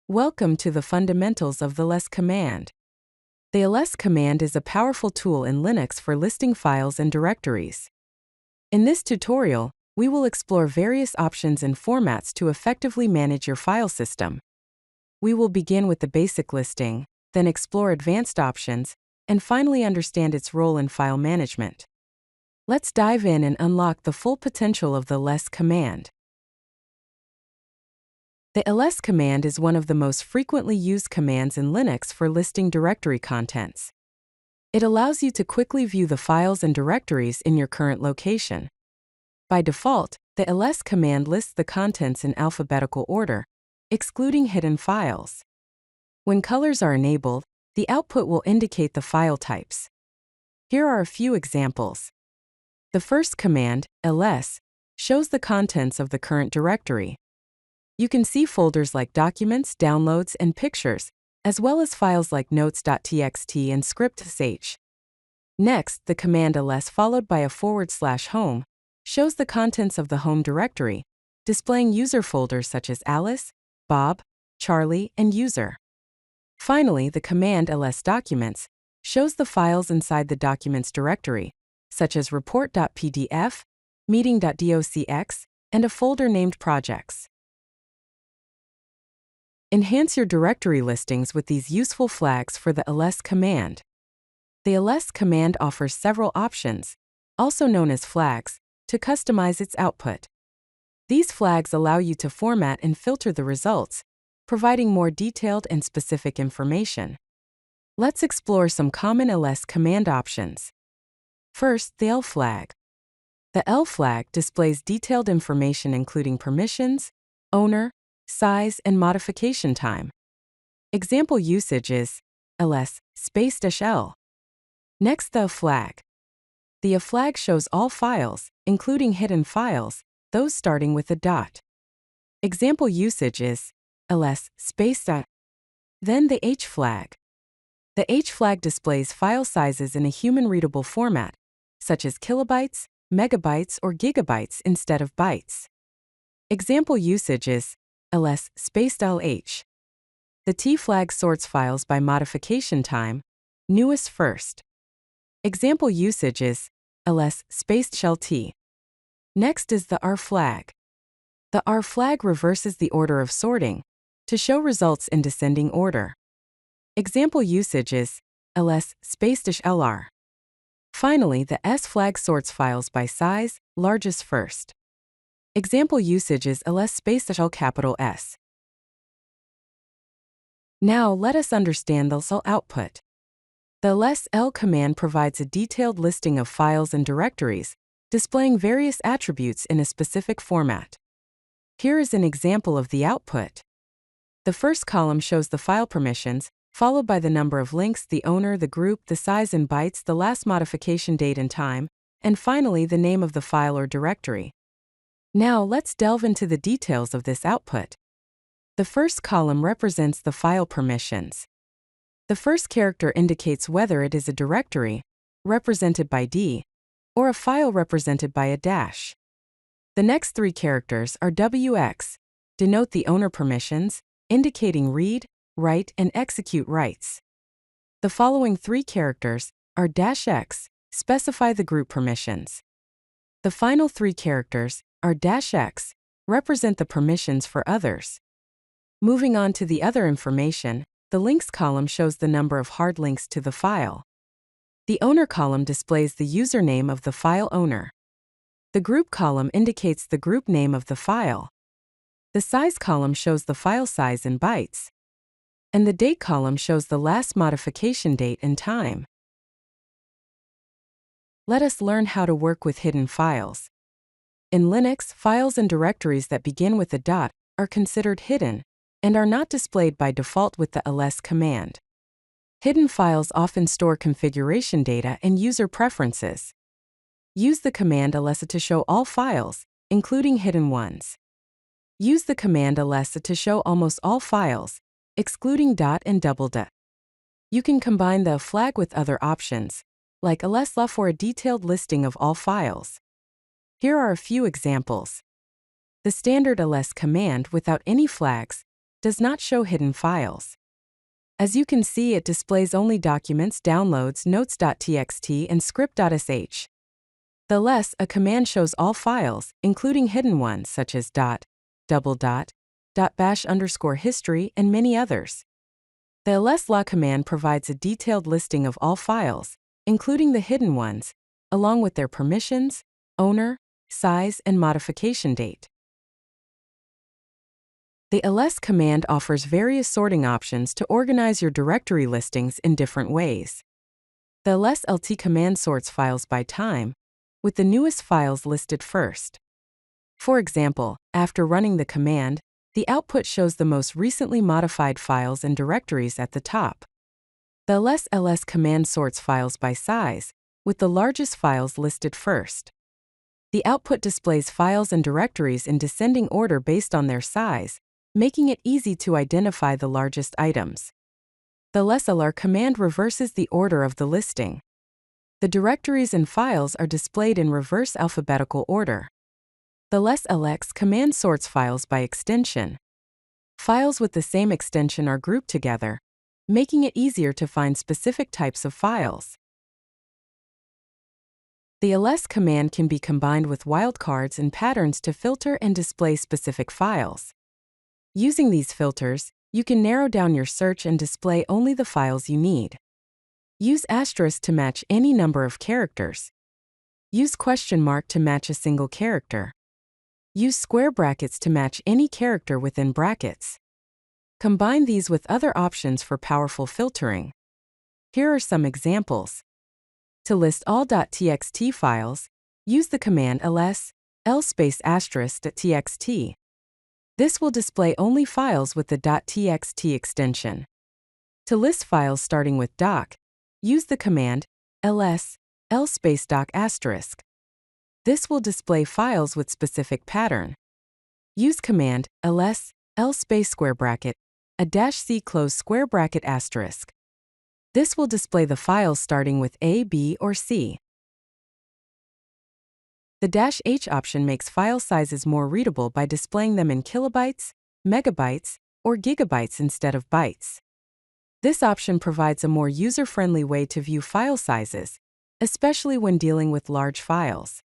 Welcome to the fundamentals of the ls command. The ls command is a powerful tool in Linux for listing files and directories. In this tutorial, we will explore various options and formats to effectively manage your file system. We will begin with the basic listing, then explore advanced options, and finally understand its role in file management. Let's dive in and unlock the full potential of the ls command. The ls command is one of the most frequently used commands in Linux for listing directory contents. It allows you to quickly view the files and directories in your current location. By default, the ls command lists the contents in alphabetical order, excluding hidden files. When colors are enabled, the output will indicate the file types. Here are a few examples. The first command, ls, shows the contents of the current directory. You can see folders like documents, downloads, and pictures, as well as files like notes.txt and script.sh. Next, the command ls followed by a /home shows the contents of the home directory, displaying user folders such as Alice, Bob, Charlie, and user. Finally, the command ls documents shows the files inside the documents directory, such as report.pdf, meeting.docx, and a folder named projects. Enhance your directory listings with these useful flags for the ls command. The ls command offers several options, also known as flags, to customize its output. These flags allow you to format and filter the results, providing more detailed and specific information. Let's explore some common ls command options. First, the L flag. The L flag displays detailed information including permissions, owner, size, and modification time. Example usage is ls --l. Next, the A flag. The A flag shows all files, including hidden files, those starting with a dot. Example usage is ls --. Then the H flag. The H flag displays file sizes in a human-readable format, such as kilobytes, megabytes, or gigabytes instead of bytes. Example usage is ls --lh. The T flag sorts files by modification time, newest first. Example usage is ls --t. Next is the R flag. The R flag reverses the order of sorting to show results in descending order. Example usage is ls --lr. Finally, the S flag sorts files by size, largest first. Example usage is ls --S. Now let us understand the ls output. The ls command provides a detailed listing of files and directories, displaying various attributes in a specific format. Here is an example of the output. The first column shows the file permissions, followed by the number of links, the owner, the group, the size in bytes, the last modification date and time, and finally the name of the file or directory. Now let's delve into the details of this output. The first column represents the file permissions. The first character indicates whether it is a directory, represented by D, or a file represented by a dash. The next three characters are WX, denote the owner permissions, indicating read, write, and execute rights. The following three characters are -X, specify the group permissions. The final three characters are -X, represent the permissions for others. Moving on to the other information, the links column shows the number of hard links to the file. The owner column displays the username of the file owner. The group column indicates the group name of the file. The size column shows the file size in bytes. And the date column shows the last modification date and time. Let us learn how to work with hidden files. In Linux, files and directories that begin with a dot are considered hidden and are not displayed by default with the ls command. Hidden files often store configuration data and user preferences. Use the command ls to show all files, including hidden ones. Use the command ls to show almost all files, excluding dot and double dot. You can combine the flag with other options, like ls for a detailed listing of all files. Here are a few examples. The standard ls command without any flags does not show hidden files. As you can see, it displays only documents, downloads, notes.txt, and script.sh. The ls a command shows all files, including hidden ones such as .bash_history, and many others. The ls-la command provides a detailed listing of all files, including the hidden ones, along with their permissions, owner, size, and modification date. The ls command offers various sorting options to organize your directory listings in different ways. The ls-lt command sorts files by time, with the newest files listed first. For example, after running the command, the output shows the most recently modified files and directories at the top. The ls command sorts files by size, with the largest files listed first. The output displays files and directories in descending order based on their size, making it easy to identify the largest items. The ls-lr command reverses the order of the listing. The directories and files are displayed in reverse alphabetical order. The ls-lx command sorts files by extension. Files with the same extension are grouped together, making it easier to find specific types of files. The ls command can be combined with wildcards and patterns to filter and display specific files. Using these filters, you can narrow down your search and display only the files you need. Use asterisk to match any number of characters. Use question mark to match a single character. Use square brackets to match any character within brackets. Combine these with other options for powerful filtering. Here are some examples. To list all .txt files, use the command ls_**txt. This will display only files with the .txt extension. To list files starting with doc, use the command ls_l_doc**. This will display files with specific pattern. Use command ls_**c*****. This will display the files starting with A, B, or C. The -h option makes file sizes more readable by displaying them in kilobytes, megabytes, or gigabytes instead of bytes. This option provides a more user-friendly way to view file sizes, especially when dealing with large files.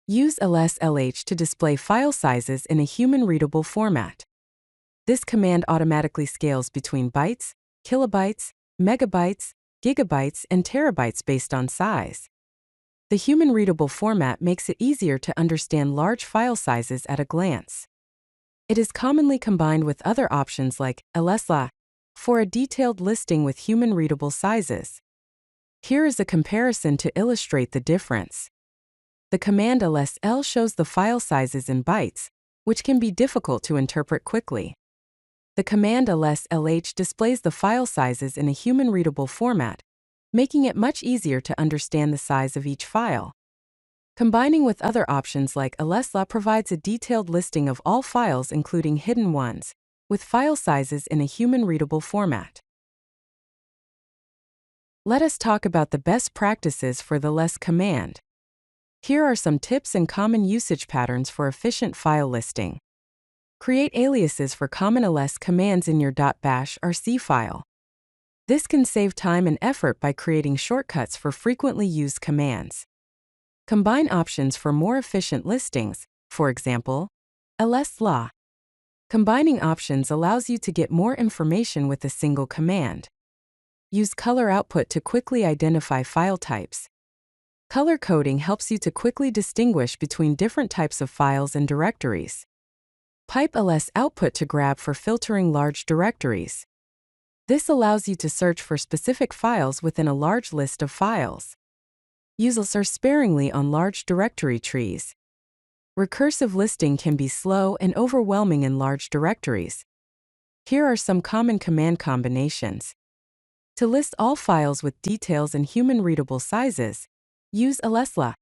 Use ls-lh to display file sizes in a human-readable format. This command automatically scales between bytes, kilobytes, megabytes, gigabytes, and terabytes based on size. The human-readable format makes it easier to understand large file sizes at a glance. It is commonly combined with other options like ls-la for a detailed listing with human-readable sizes. Here is a comparison to illustrate the difference. The command ls-l shows the file sizes in bytes, which can be difficult to interpret quickly. The command ls-lh displays the file sizes in a human-readable format, making it much easier to understand the size of each file. Combining with other options like ls-la provides a detailed listing of all files including hidden ones, with file sizes in a human-readable format. Let us talk about the best practices for the ls command. Here are some tips and common usage patterns for efficient file listing. Create aliases for common ls commands in your .bash or C file. This can save time and effort by creating shortcuts for frequently used commands. Combine options for more efficient listings, for example, ls-la. Combining options allows you to get more information with a single command. Use color output to quickly identify file types. Color coding helps you to quickly distinguish between different types of files and directories. Pipe ls output to grab for filtering large directories. This allows you to search for specific files within a large list of files. Use lsr sparingly on large directory trees. Recursive listing can be slow and overwhelming in large directories. Here are some common command combinations. To list all files with details and human-readable sizes, use ls-la.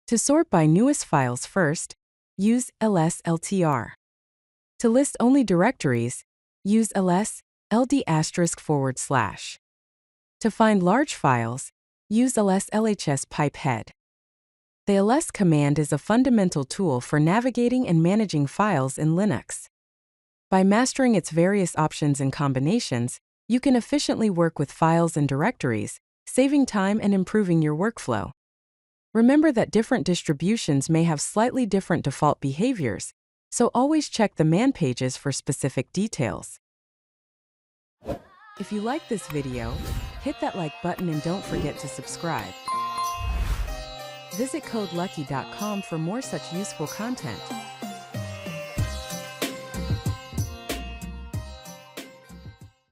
To sort by newest files first, use ls-ltr. To list only directories, use ls-ld**/. To find large files, use ls-lhs pipehead. The ls command is a fundamental tool for navigating and managing files in Linux. By mastering its various options and combinations, you can efficiently work with files and directories, saving time and improving your workflow. Remember that different distributions may have slightly different default behaviors, so always check the man pages for specific details. If you like this video, hit that like button and don't forget to subscribe. Visit codelucky.com for more such useful content.